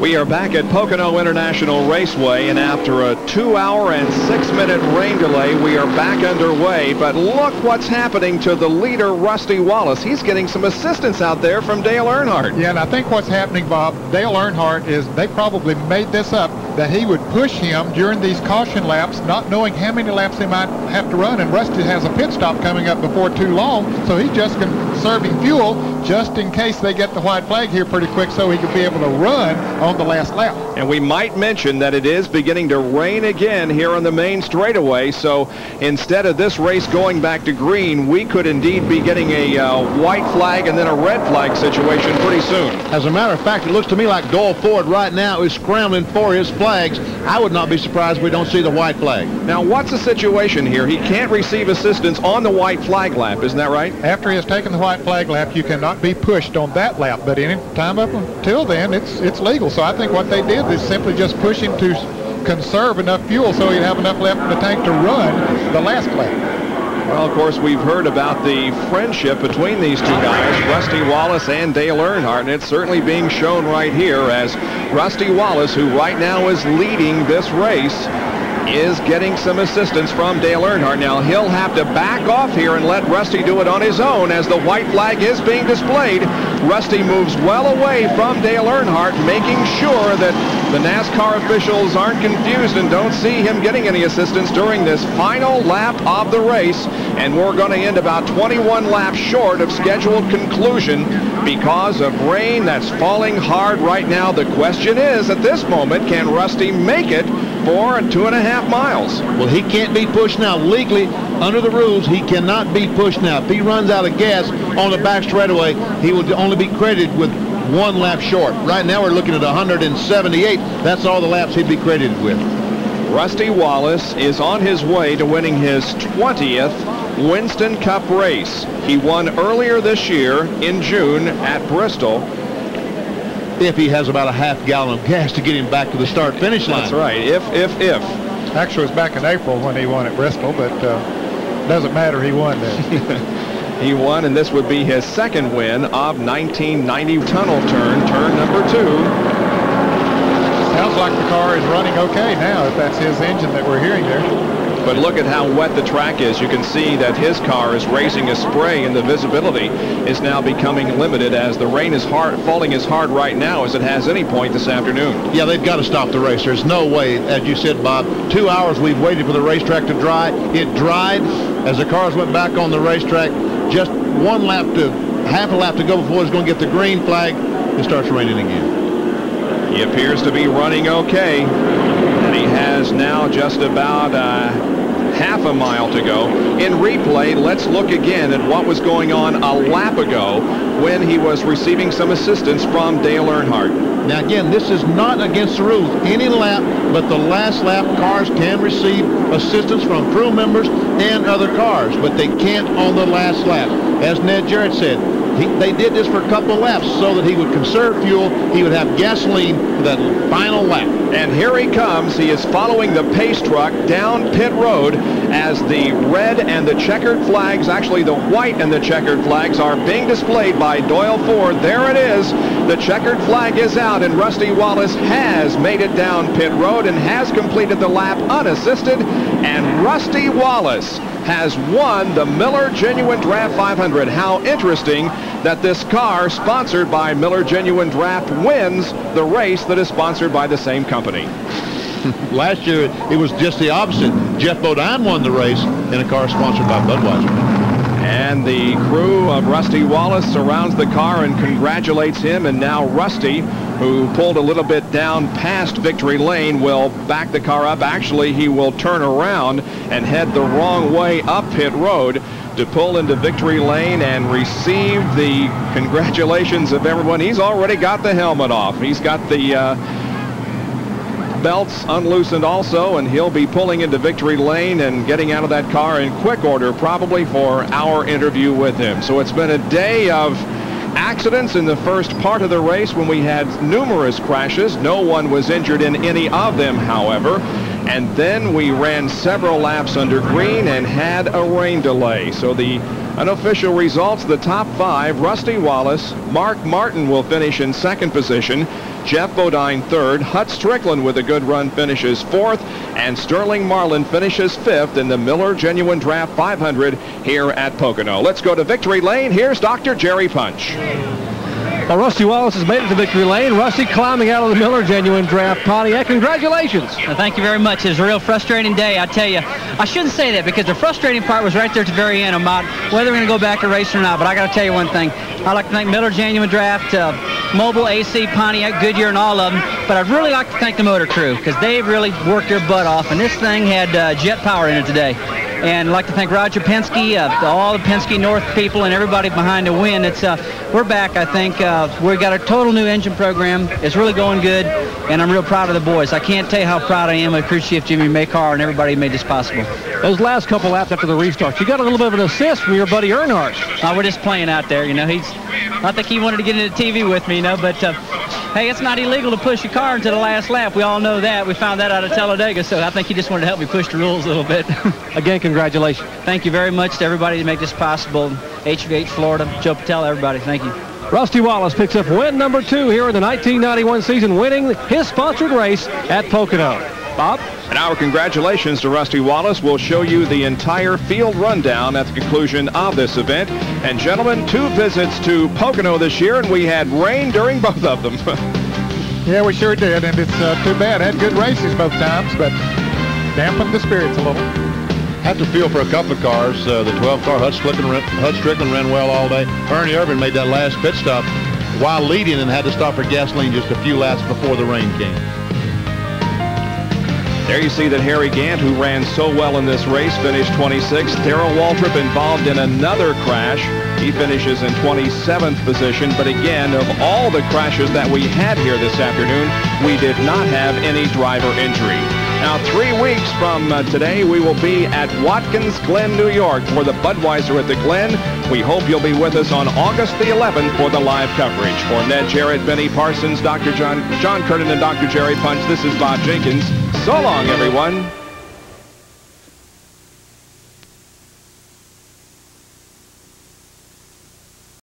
We are back at Pocono International Raceway, and after a 2-hour and 6-minute rain delay, we are back underway. But look what's happening to the leader, Rusty Wallace. He's getting some assistance out there from Dale Earnhardt. Yeah, and I think what's happening, Bob, Dale Earnhardt is they probably made this up, that he would push him during these caution laps, not knowing how many laps he might have to run. And Rusty has a pit stop coming up before too long, so he's just conserving fuel just in case they get the white flag here pretty quick, so he could be able to run on the last lap. And we might mention that it is beginning to rain again here on the main straightaway, so instead of this race going back to green, we could indeed be getting a white flag and then a red flag situation pretty soon. As a matter of fact, it looks to me like Doyle Ford right now is scrambling for his flags. I would not be surprised if we don't see the white flag. Now, what's the situation here? He can't receive assistance on the white flag lap, isn't that right? After he has taken the white flag lap, you cannot be pushed on that lap, but any time up until then, it's legal. So I think what they did is simply just push him to conserve enough fuel so he'd have enough left in the tank to run the last lap. Well, of course, we've heard about the friendship between these two guys, Rusty Wallace and Dale Earnhardt, and it's certainly being shown right here as Rusty Wallace, who right now is leading this race, is getting some assistance from Dale Earnhardt. Now, he'll have to back off here and let Rusty do it on his own as the white flag is being displayed. Rusty moves well away from Dale Earnhardt, making sure that the NASCAR officials aren't confused and don't see him getting any assistance during this final lap of the race. And we're going to end about 21 laps short of scheduled conclusion because of rain that's falling hard right now. The question is, at this moment, can Rusty make it for 2.5 miles? Well, he can't be pushed now. Legally, under the rules, he cannot be pushed now. If he runs out of gas on the back straightaway, he will only be credited with 1 lap short. Right now, we're looking at 178. That's all the laps he'd be credited with. Rusty Wallace is on his way to winning his 20th Winston Cup race. He won earlier this year in June at Bristol. If he has about a half gallon of gas to get him back to the start-finish line. That's right, if. Actually, it was back in April when he won at Bristol, but doesn't matter, he won there. He won, and this would be his second win of 1990. Tunnel turn number 2. Sounds like the car is running okay now, if that's his engine that we're hearing there. But look at how wet the track is. You can see that his car is raising a spray, and the visibility is now becoming limited as the rain is falling as hard right now as it has any point this afternoon. Yeah, they've got to stop the race. There's no way, as you said, Bob, 2 hours we've waited for the racetrack to dry. It dried as the cars went back on the racetrack. Just half a lap to go before it's going to get the green flag. It starts raining again. He appears to be running okay, and he has now just about half a mile to go. In replay, let's look again at what was going on a lap ago when he was receiving some assistance from Dale Earnhardt. Now again, this is not against the rules. Any lap but the last lap, cars can receive assistance from crew members and other cars, but they can't on the last lap. As Ned Jarrett said, they did this for a couple of laps so that he would conserve fuel. He would have gasoline for that final lap. And here he comes. He is following the pace truck down pit road as the red and the checkered flags, actually the white and the checkered flags, are being displayed by Doyle Ford. There it is. The checkered flag is out, and Rusty Wallace has made it down pit road and has completed the lap unassisted. And Rusty Wallace has won the Miller Genuine Draft 500. How interesting that this car, sponsored by Miller Genuine Draft, wins the race that is sponsored by the same company. Last year, it was just the opposite. Jeff Bodine won the race in a car sponsored by Budweiser. And the crew of Rusty Wallace surrounds the car and congratulates him. And now Rusty, who pulled a little bit down past victory lane, will back the car up. Actually, he will turn around and head the wrong way up pit road to pull into victory lane and receive the congratulations of everyone. He's already got the helmet off. He's got the belts unloosened also, and he'll be pulling into victory lane and getting out of that car in quick order, probably for our interview with him. So it's been a day of accidents in the first part of the race when we had numerous crashes. No one was injured in any of them, however. and then we ran several laps under green and had a rain delay. So the unofficial results, the top 5, Rusty Wallace, Mark Martin will finish in 2nd position, Jeff Bodine 3rd, Hut Strickland with a good run finishes 4th, and Sterling Marlin finishes 5th in the Miller Genuine Draft 500 here at Pocono. Let's go to Victory Lane. Here's Dr. Jerry Punch. Well, Rusty Wallace has made it to Victory Lane. Rusty climbing out of the Miller Genuine Draft Pontiac. Congratulations. Well, thank you very much. It was a real frustrating day, I tell you. I shouldn't say that because the frustrating part was right there at the very end about whether we're going to go back to racing or not. But I got to tell you one thing. I'd like to thank Miller Genuine Draft, Mobile, AC, Pontiac, Goodyear, and all of them. But I'd really like to thank the motor crew because they really worked their butt off. And this thing had jet power in it today. And I'd like to thank Roger Penske, all the Penske North people, and everybody behind the win. We're back, I think. We've got a total new engine program. It's really going good, and I'm real proud of the boys. I can't tell you how proud I am of crew chief Jimmy Maycar and everybody who made this possible. Those last couple laps after the restart, you got a little bit of an assist from your buddy Earnhardt. We're just playing out there, you know. I think he wanted to get into TV with me, you know, but hey, it's not illegal to push your car into the last lap. We all know that. We found that out of Talladega, so I think he just wanted to help me push the rules a little bit. Again, congratulations. Thank you very much to everybody to make this possible. HVH Florida, Joe Patel, everybody, thank you. Rusty Wallace picks up win number 2 here in the 1991 season, winning his sponsored race at Pocono. Bob? And our congratulations to Rusty Wallace. We'll show you the entire field rundown at the conclusion of this event. And gentlemen, 2 visits to Pocono this year, and we had rain during both of them. Yeah, we sure did, and it's too bad. Had good races both times, but dampened the spirits a little. Have to feel for a couple of cars. The 12-car Hut Strickland ran well all day. Ernie Irvin made that last pit stop while leading and had to stop for gasoline just a few laps before the rain came. There you see that Harry Gant, who ran so well in this race, finished 26th. Darrell Waltrip involved in another crash. He finishes in 27th position. But again, of all the crashes that we had here this afternoon, we did not have any driver injury. Now, 3 weeks from today, we will be at Watkins Glen, New York for the Budweiser at the Glen. We hope you'll be with us on August the 11th for the live coverage. For Ned Jarrett, Benny Parsons, Dr. John Curtin, and Dr. Jerry Punch, this is Bob Jenkins. So long, everyone.